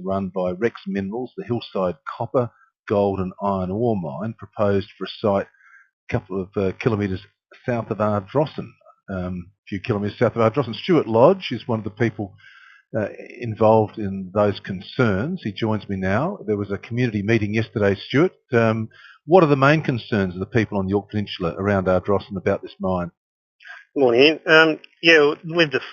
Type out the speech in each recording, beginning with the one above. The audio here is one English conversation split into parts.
run by Rex Minerals, the Hillside Copper, Gold and Iron Ore Mine, proposed for a site a couple of kilometres south of Ardrossan. A few kilometres south of Ardrossan. Stuart Lodge is one of the people involved in those concerns. He joins me now. There was a community meeting yesterday, Stuart. What are the main concerns of the people on the York Peninsula around Ardrossan about this mine? Good morning, Ian. We're just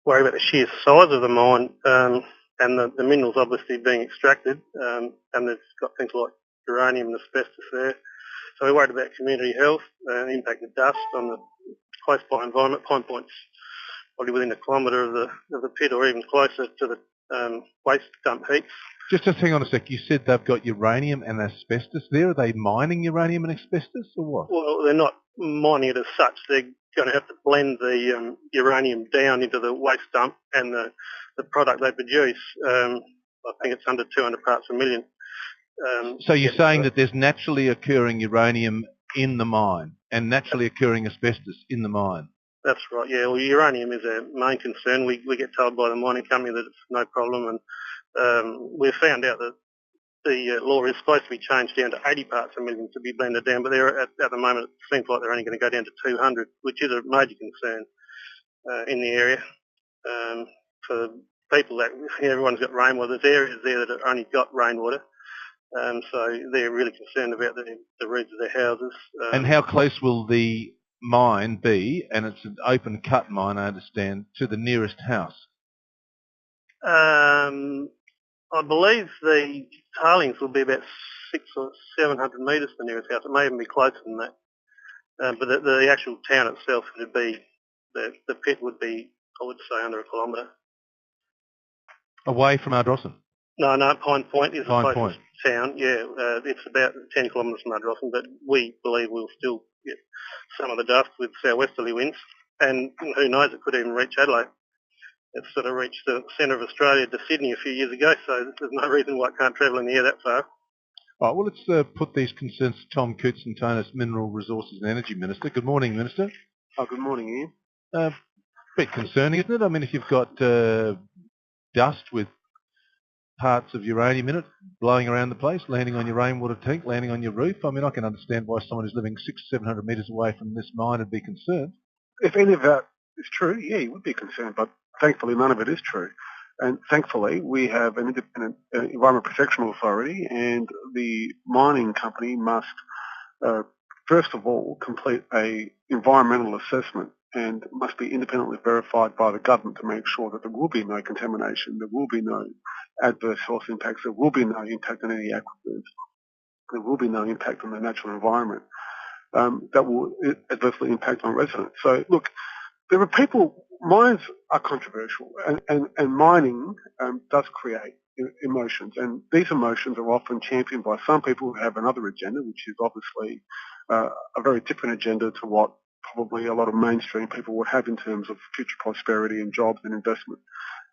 worried about the sheer size of the mine and the minerals obviously being extracted, and it's got things like uranium and asbestos there. So we're worried about community health, impact of dust on the close by environment. Pine Point's probably within a kilometre of the pit or even closer to the waste dump heaps. Just hang on a sec. You said they've got uranium and asbestos there. Are they mining uranium and asbestos or what? Well, they're not mining it as such. They're going to have to blend the uranium down into the waste dump and the product they produce. I think it's under 200 parts per million. So you're saying that there's naturally occurring uranium in the mine and naturally occurring asbestos in the mine? That's right, yeah. Well, uranium is our main concern. We get told by the mining company that it's no problem, and we've found out that the law is supposed to be changed down to 80 parts per million to be blended down, but they're at the moment it seems like they're only going to go down to 200, which is a major concern in the area. For people that everyone's got rainwater, there's areas there that have only got rainwater, so they're really concerned about the roofs of their houses. And how close will the mine be, and it's an open cut mine, I understand, to the nearest house? I believe the tailings will be about 600 or 700 metres to the nearest house. It may even be closer than that. But the actual town itself would be, the pit would be, I would say, under a kilometre. Away from Ardrossan? No, Pine Point is the closest town. Yeah, it's about 10 kilometres from Ardrossan, but we believe we'll still get some of the dust with southwesterly winds, and who knows, it could even reach Adelaide. It's sort of reached the centre of Australia to Sydney a few years ago, so there's no reason why it can't travel in the air that far. All right, well, let's put these concerns to Tom Koutsantonis, Mineral Resources and Energy Minister. Good morning, Minister. Oh, good morning, Ian. Bit concerning, isn't it? I mean, if you've got dust with parts of uranium in it blowing around the place, landing on your rainwater tank, landing on your roof, I mean, I can understand why someone who's living 600 or 700 metres away from this mine would be concerned. If any of that is true, yeah, you would be concerned, but thankfully none of it is true. And thankfully we have an independent Environment Protection Authority, and the mining company must first of all complete a environmental assessment and must be independently verified by the government to make sure that there will be no contamination, there will be no adverse health impacts, there will be no impact on any aquifers, there will be no impact on the natural environment that will adversely impact on residents. So look, there are people, mines are controversial, and mining does create emotions, and these emotions are often championed by some people who have another agenda, which is obviously a very different agenda to what probably a lot of mainstream people would have in terms of future prosperity and jobs and investment.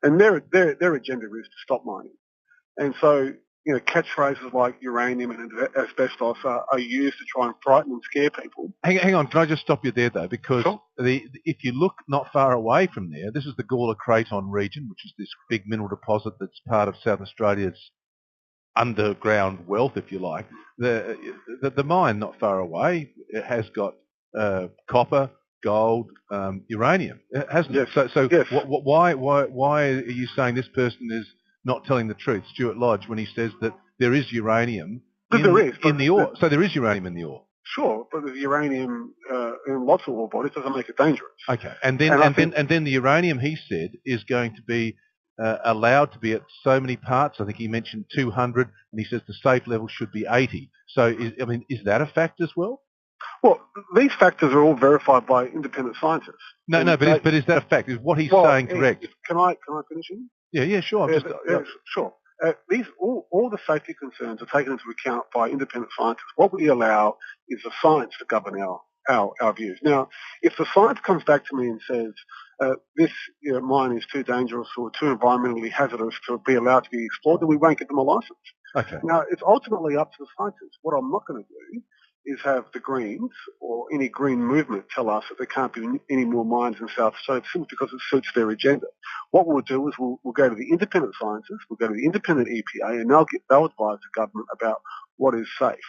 And their agenda is to stop mining. And so, you know, catchphrases like uranium and asbestos are used to try and frighten and scare people. Hang on, can I just stop you there, though? Because sure. If you look not far away from there, this is the Gawler Craton region, which is this big mineral deposit that's part of South Australia's underground wealth, if you like. The mine not far away, it has got copper, gold, uranium, hasn't it? So yes. Why are you saying this person is not telling the truth, Stuart Lodge, when he says that there is uranium in the ore? So there is uranium in the ore. Sure, but there's uranium in lots of ore bodies. Doesn't make it dangerous. Okay, and then the uranium, he said, is going to be allowed to be at so many parts. I think he mentioned 200, and he says the safe level should be 80. So, is that a fact as well? Well, these factors are all verified by independent scientists. But is that a fact? Is what he's saying correct? Can I finish him? Yeah, sure. Sure. All the safety concerns are taken into account by independent scientists. What we allow is the science to govern our views. Now, if the science comes back to me and says this mine is too dangerous or too environmentally hazardous to be allowed to be explored, then we won't give them a license. Okay. Now, it's ultimately up to the scientists. What I'm not going to do is have the Greens or any Green movement tell us that there can't be any more mines in South Australia simply because it suits their agenda. What we'll do is we'll go to the independent scientists, we'll go to the independent EPA, and they'll advise the government about what is safe.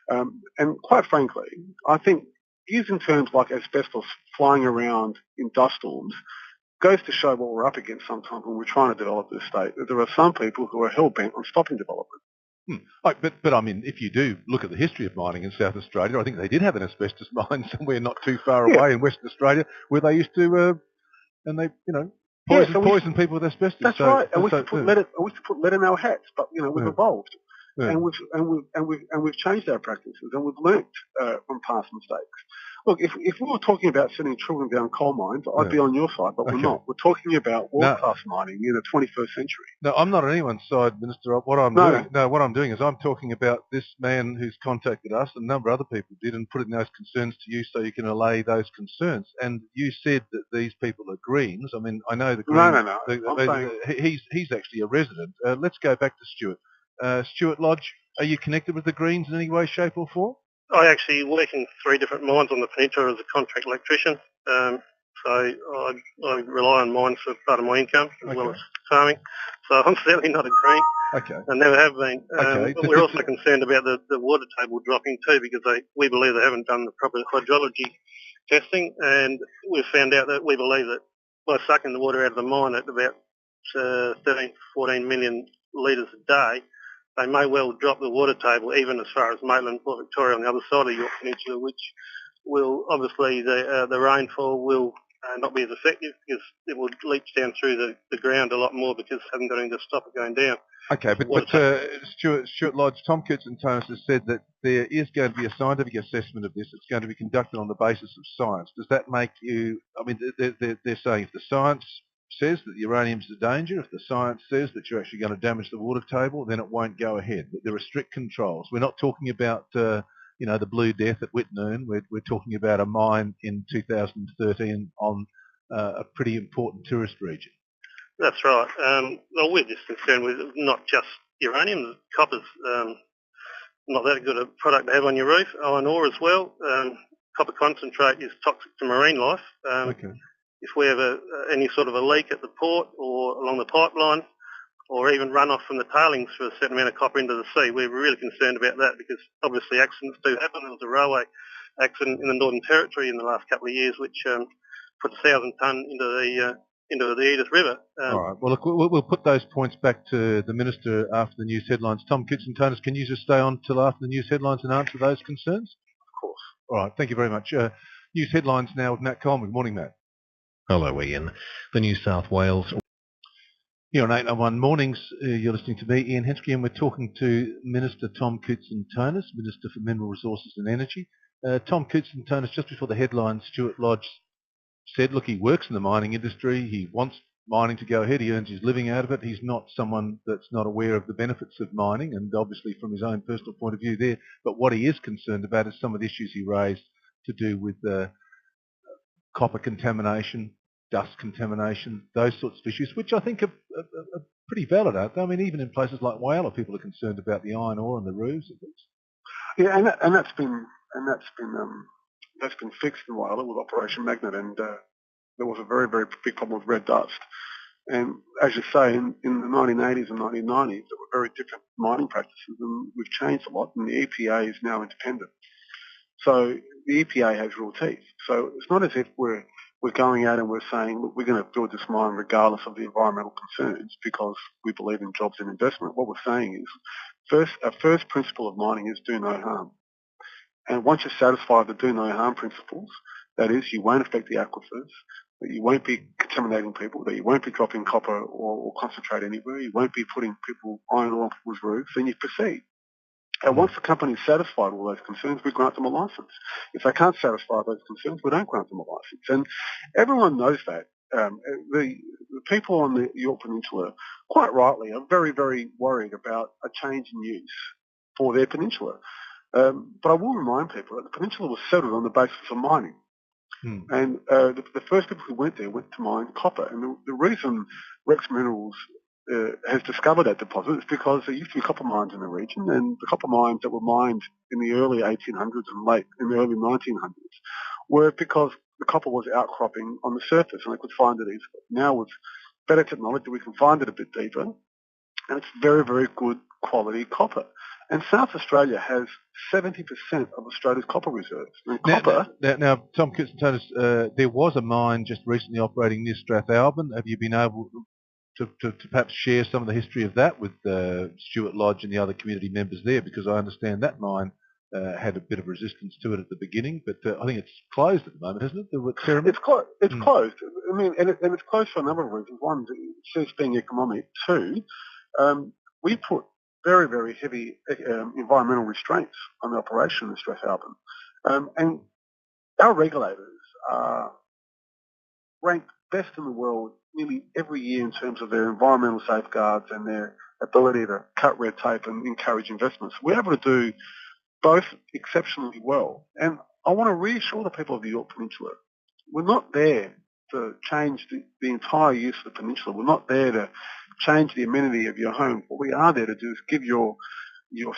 And quite frankly, I think using terms like asbestos flying around in dust storms goes to show what we're up against sometimes when we're trying to develop this state. There are some people who are hell-bent on stopping development. But I mean, if you do look at the history of mining in South Australia, I think they did have an asbestos mine somewhere not too far away in Western Australia where they used to, and they, poison people with asbestos. That's right. And we used to put lead in our hats, but we've evolved, and we've changed our practices, and we've learnt from past mistakes. Look, if we were talking about sending children down coal mines, I'd be on your side, but we're not. We're talking about world-class mining in the 21st century. No, I'm not on anyone's side, Minister. What I'm doing is I'm talking about this man who's contacted us, and a number of other people did, and putting those concerns to you so you can allay those concerns. And you said that these people are Greens. I mean, I know the Greens. No. He's actually a resident. Let's go back to Stuart. Stuart Lodge, are you connected with the Greens in any way, shape or form? I actually work in 3 different mines on the peninsula as a contract electrician. So I rely on mines for part of my income as well as farming. So I'm certainly not a Green. Okay. I never have been. But we're also concerned about the water table dropping too, because we believe they haven't done the proper hydrology testing, and we've found out that we believe that by sucking the water out of the mine at about 13, 14 million litres a day, they may well drop the water table even as far as Maitland, Port Victoria on the other side of York Peninsula, which will obviously the rainfall will not be as effective because it will leach down through the ground a lot more because it hasn't got anything to stop it going down. Okay, but Stuart Lodge, Tom Kitson-Tonis has said that there is going to be a scientific assessment of this. It's going to be conducted on the basis of science. Does that make you? I mean, they're saying if the science says that uranium's a danger, if the science says that you're actually going to damage the water table, then it won't go ahead. But there are strict controls. We're not talking about the Blue Death at Whitnoon. We're talking about a mine in 2013 on a pretty important tourist region. That's right. Well, we're just concerned with not just uranium. Copper's not that good a product to have on your roof. Iron ore as well. Copper concentrate is toxic to marine life. If we have any sort of a leak at the port or along the pipeline, or even runoff from the tailings for a certain amount of copper into the sea, we're really concerned about that because obviously accidents do happen. There was a railway accident in the Northern Territory in the last couple of years which put 1,000 tonne into the Edith River. All right. Well, look, we'll put those points back to the Minister after the news headlines. Tom Kitson-Tonis, can you just stay on till after the news headlines and answer those concerns? Of course. All right. Thank you very much. News headlines now with Matt Coleman. Good morning, Matt. Hello, Ian. The New South Wales... Here on 891 Mornings, you're listening to me, Ian Henschke, and we're talking to Minister Tom Kitson-Tonis, Minister for Mineral Resources and Energy. Tom Kitson-Tonis, just before the headlines, Stuart Lodge said, look, he works in the mining industry, he wants mining to go ahead, he earns his living out of it, he's not someone that's not aware of the benefits of mining, and obviously from his own personal point of view there, but what he is concerned about is some of the issues he raised to do with copper contamination, dust contamination, those sorts of issues, which I think are pretty valid, aren't they? I mean, even in places like Whyalla, people are concerned about the iron ore and the roofs and things. Yeah, and that's been fixed in Whyalla with Operation Magnet, and there was a very, very big problem with red dust. And as you say, in the 1980s and 1990s, there were very different mining practices, and we've changed a lot, and the EPA is now independent. So the EPA has real teeth. So it's not as if we're going out and we're saying, look, we're going to build this mine regardless of the environmental concerns because we believe in jobs and investment. What we're saying is, our first principle of mining is do no harm. And once you're satisfied with the do no harm principles, that is, you won't affect the aquifers, that you won't be contaminating people, that you won't be dropping copper or concentrate anywhere, you won't be putting iron ore on people's roofs, then you proceed. And once the company is satisfied with all those concerns, we grant them a license. If they can't satisfy those concerns, we don't grant them a license. And everyone knows that. The people on the York Peninsula, quite rightly, are very, very worried about a change in use for their peninsula. But I will remind people that the peninsula was settled on the basis of mining. And the first people who went there went to mine copper. And the reason Rex Minerals has discovered that deposit is because there used to be copper mines in the region, and the copper mines that were mined in the early 1800s and late in the early 1900s were because the copper was outcropping on the surface and they could find it easily. Now with better technology we can find it a bit deeper, and it's very, very good quality copper. And South Australia has 70% of Australia's copper reserves. And now, Tom Kitson-Tonis, there was a mine just recently operating near Strathalbyn. Have you been able to perhaps share some of the history of that with Stuart Lodge and the other community members there? Because I understand that mine had a bit of resistance to it at the beginning, but I think it's closed at the moment, isn't it? It's closed. I mean, and it's closed for a number of reasons. One, it's being economic. Two, we put very, very heavy environmental restraints on the operation in Strathalbyn. And our regulators are ranked best in the world nearly every year in terms of their environmental safeguards and their ability to cut red tape and encourage investments. We're able to do both exceptionally well. And I want to reassure the people of the Yorke Peninsula, we're not there to change the entire use of the peninsula. We're not there to change the amenity of your home. What we are there to do is give your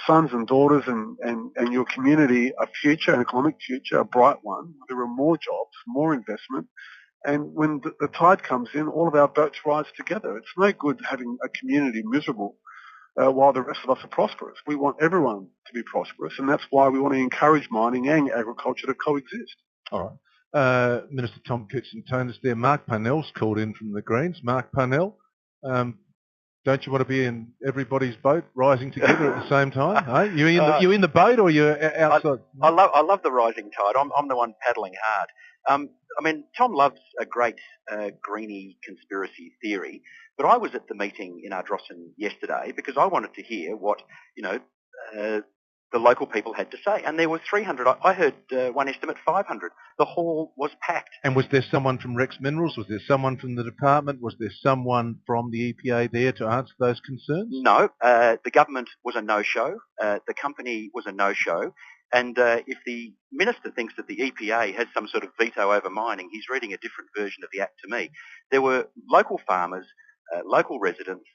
sons and daughters and your community a future, an economic future, a bright one. There are more jobs, more investment. And when the tide comes in, all of our boats rise together. It's no good having a community miserable while the rest of us are prosperous. We want everyone to be prosperous, and that's why we want to encourage mining and agriculture to coexist. All right. Minister Tom Kitson-Tonis there. Mark Parnell's called in from the Greens. Mark Parnell, don't you want to be in everybody's boat rising together at the same time? Hey? You in the boat or you're outside? I love the rising tide. I'm the one paddling hard. I mean, Tom loves a great greenie conspiracy theory, but I was at the meeting in Ardrossan yesterday because I wanted to hear what, the local people had to say. And there were 300. I heard one estimate 500. The hall was packed. And was there someone from Rex Minerals? Was there someone from the department? Was there someone from the EPA there to answer those concerns? No. The government was a no-show. The company was a no-show. And if the minister thinks that the EPA has some sort of veto over mining, he's reading a different version of the Act to me. There were local farmers, local residents,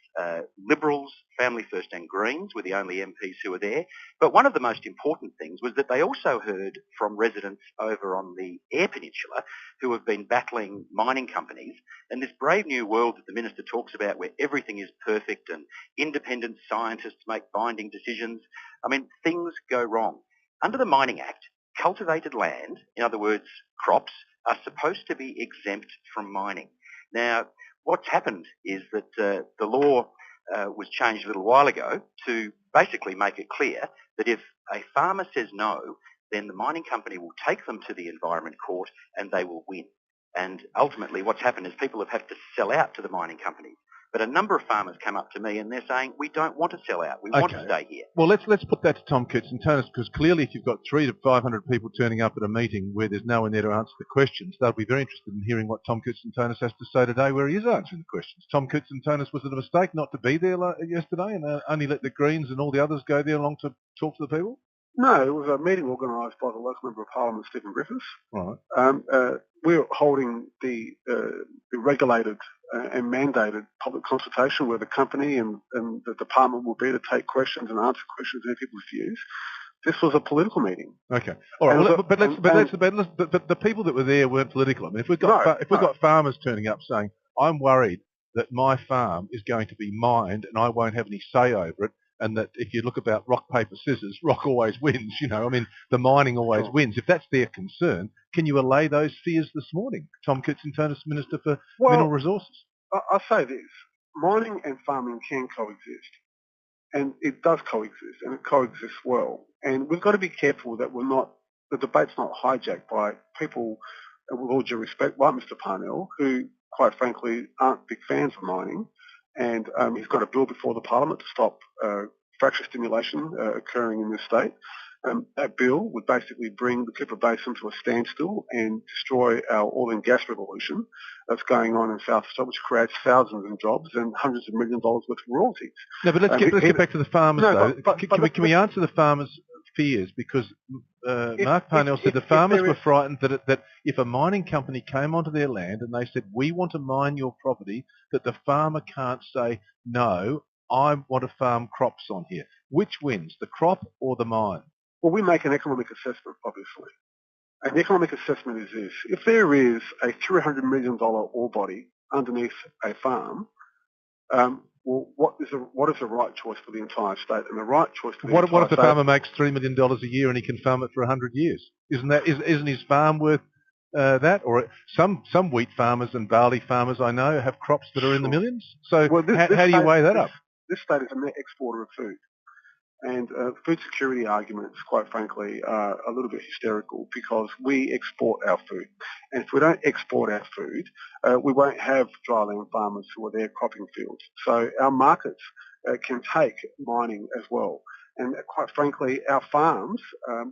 Liberals, Family First and Greens were the only MPs who were there. But one of the most important things was that they also heard from residents over on the Eyre Peninsula who have been battling mining companies. And this brave new world that the minister talks about where everything is perfect and independent scientists make binding decisions, I mean, things go wrong. Under the Mining Act, cultivated land, in other words, crops, are supposed to be exempt from mining. Now, what's happened is that the law was changed a little while ago to basically make it clear that if a farmer says no, then the mining company will take them to the Environment Court and they will win. And ultimately what's happened is people have had to sell out to the mining companies. But a number of farmers come up to me and they're saying, we don't want to sell out. We want to stay here. Well, let's put that to Tom Kitson-Tonis, because clearly if you've got 300 to 500 people turning up at a meeting where there's no one there to answer the questions, they'll be very interested in hearing what Tom Kitson-Tonis has to say today where he is answering the questions. Tom Kitson-Tonis, was it a mistake not to be there yesterday and only let the Greens and all the others go there along to talk to the people? No, it was a meeting organised by the local Member of Parliament, Stephen Griffiths. Right. We're holding the regulated and mandated public consultation where the company and the department will be to take questions and answer questions and people's views. This was a political meeting. Okay. All right. But the people that were there weren't political. I mean, if we've got farmers turning up saying, I'm worried that my farm is going to be mined and I won't have any say over it, and that if you look about rock, paper, scissors, rock always wins, I mean, the mining always wins. If that's their concern, can you allay those fears this morning? Tom Kitson-Tonis, Minister for Mineral Resources. I'll say this. Mining and farming can coexist. And it does coexist, and it coexists well. And we've got to be careful that the debate's not hijacked by people, with all due respect, like Mr. Parnell, who, quite frankly, aren't big fans of mining. And he's got a bill before the Parliament to stop fracture stimulation occurring in this state. That bill would basically bring the Cooper Basin to a standstill and destroy our oil and gas revolution that's going on in South Australia, which creates thousands of jobs and hundreds of $1 million worth of royalties. No, but let's get back to the farmers, though. Can we answer the farmers' fears? Because Mark Parnell said the farmers were frightened that if a mining company came onto their land and they said, we want to mine your property, that the farmer can't say, no, I want to farm crops on here. Which wins, the crop or the mine? Well, we make an economic assessment, obviously. An economic assessment is this. If there is a $300 million ore body underneath a farm, well, what is the right choice for the entire state? And the right choice for the entire state... What if the farmer makes $3 million a year and he can farm it for 100 years? Isn't his farm worth that? Or some wheat farmers and barley farmers I know have crops that are in the millions. So how do you weigh that up? This state is a net exporter of food. And food security arguments, quite frankly, are a little bit hysterical because we export our food. And if we don't export our food, we won't have dryland farmers who are there cropping fields. So our markets can take mining as well. And quite frankly, our farms,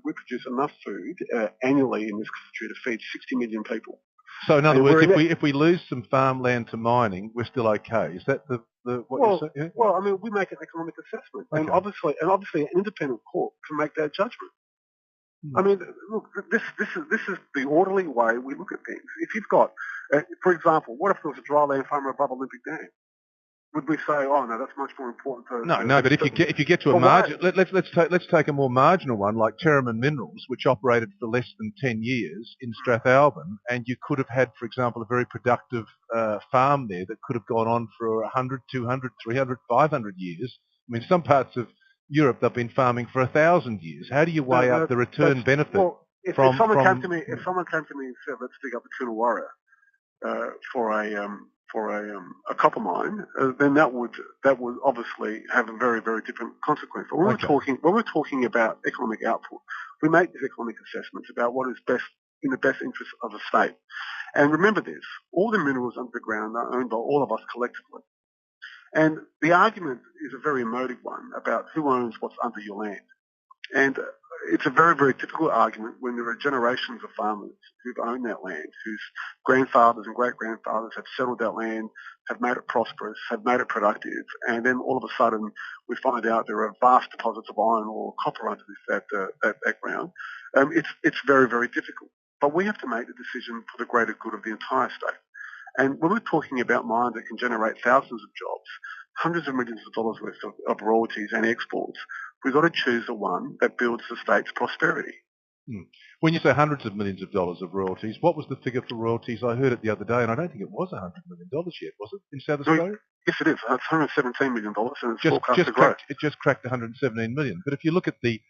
we produce enough food annually in this country to feed 60 million people. So in other words, if we lose some farmland to mining, we're still okay. Is that what you're saying? Yeah. Well, I mean, we make an economic assessment, okay. and obviously, an independent court can make that judgment. I mean, look, this is the orderly way we look at things. If you've got, for example, what if there was a dryland farmer above Olympic Dam? Would we say, oh no, that's much more important? No, but if you get to a margin, let's take a more marginal one like Cherriman Minerals, which operated for less than 10 years in Strathalbyn, and you could have had, for example, a very productive farm there that could have gone on for 100, 200, 300, 500 years. I mean, some parts of Europe they've been farming for 1,000 years. How do you weigh up the return benefit? Well, if someone came to me and said, let's dig up the Coonawarra for a copper mine, then that would obviously have a very, very different consequence. But when we're talking about economic output, we make these economic assessments about what is best in the best interest of the state. And remember this, all the minerals under the ground are owned by all of us collectively. And the argument is a very emotive one about who owns what's under your land. And it's a very, very difficult argument when there are generations of farmers who've owned that land, whose grandfathers and great-grandfathers have settled that land, have made it prosperous, have made it productive, and then all of a sudden we find out there are vast deposits of iron or copper under that ground. It's very, very difficult. But we have to make the decision for the greater good of the entire state. And when we're talking about mines that can generate thousands of jobs, hundreds of millions of dollars worth of royalties and exports, we've got to choose the one that builds the state's prosperity. When you say hundreds of millions of dollars of royalties, what was the figure for royalties? I heard it the other day, and I don't think it was $100 million yet, was it, in South Australia? Yes, it is. It's $117 million, and it's forecast to grow. It just cracked $117 million. But if you look at the,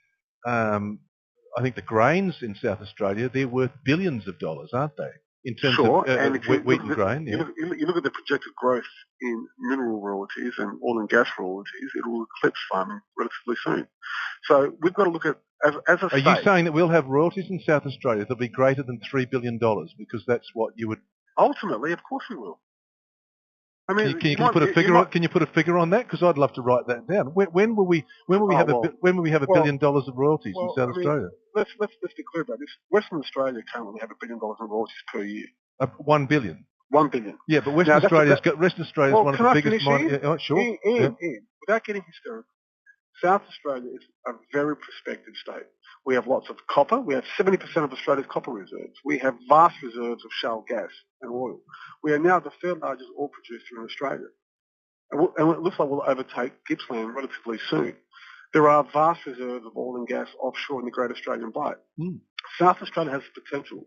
I think the grains in South Australia, they're worth billions of dollars, aren't they? In terms of wheat and grain. You look at the projected growth in mineral royalties and oil and gas royalties, it will eclipse farming relatively soon. So we've got to look at, as a state... Are you saying that we'll have royalties in South Australia that'll be greater than $3 billion because that's what you would... Ultimately, of course we will. I mean, can you put a figure on that? Because I'd love to write that down. When will we have $1 billion of royalties in South Australia? Let's be clear about this. Western Australia currently have $1 billion in royalties per year. 1 billion. 1 billion. Yeah, but Western Australia's one of the biggest mines. Sure. Ian, without getting hysterical, South Australia is a very prospective state. We have lots of copper. We have 70% of Australia's copper reserves. We have vast reserves of shale gas and oil. We are now the third largest oil producer in Australia. And it looks like we'll overtake Gippsland relatively soon. There are vast reserves of oil and gas offshore in the Great Australian Bight. South Australia has the potential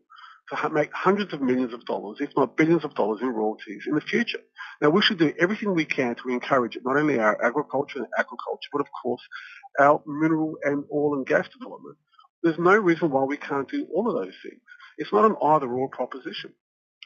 to make hundreds of millions of dollars, if not billions of dollars in royalties in the future. Now, we should do everything we can to encourage not only our agriculture and aquaculture, but of course our mineral and oil and gas development. There's no reason why we can't do all of those things. It's not an either-or proposition.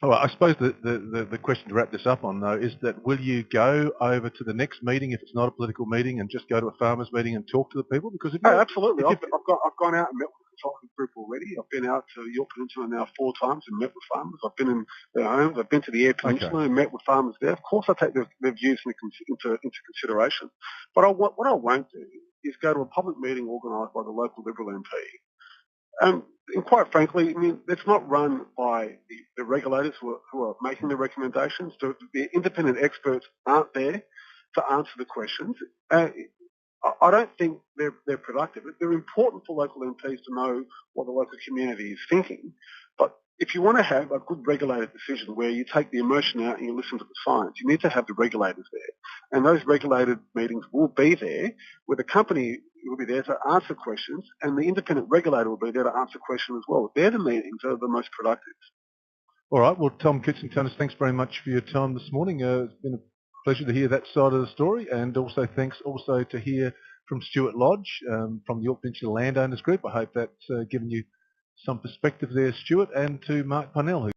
Well, I suppose the question to wrap this up on, though, is that will you go over to the next meeting if it's not a political meeting and just go to a farmers' meeting and talk to the people? Because absolutely. I've gone out and met with the consulting group already. I've been out to York Peninsula now 4 times and met with farmers. I've been in their homes. I've been to the Eyre Peninsula and met with farmers there. Of course, I take their views into consideration. But what I won't do is go to a public meeting organised by the local Liberal MP. And quite frankly, I mean, it's not run by the regulators who are making the recommendations. The independent experts aren't there to answer the questions. I don't think they're productive. They're important for local MPs to know what the local community is thinking, but if you want to have a good regulated decision where you take the emotion out and you listen to the science, you need to have the regulators there. And those regulated meetings will be there, where the company will be there to answer questions and the independent regulator will be there to answer questions as well. They're the meetings that are the most productive. All right. Well, Tom Kitson-Tunis, thanks very much for your time this morning. It's been a pleasure to hear that side of the story, and also thanks to hear from Stuart Lodge from the York Peninsula Landowners Group. I hope that's given you some perspective there, Stuart, and to Mark Parnell, who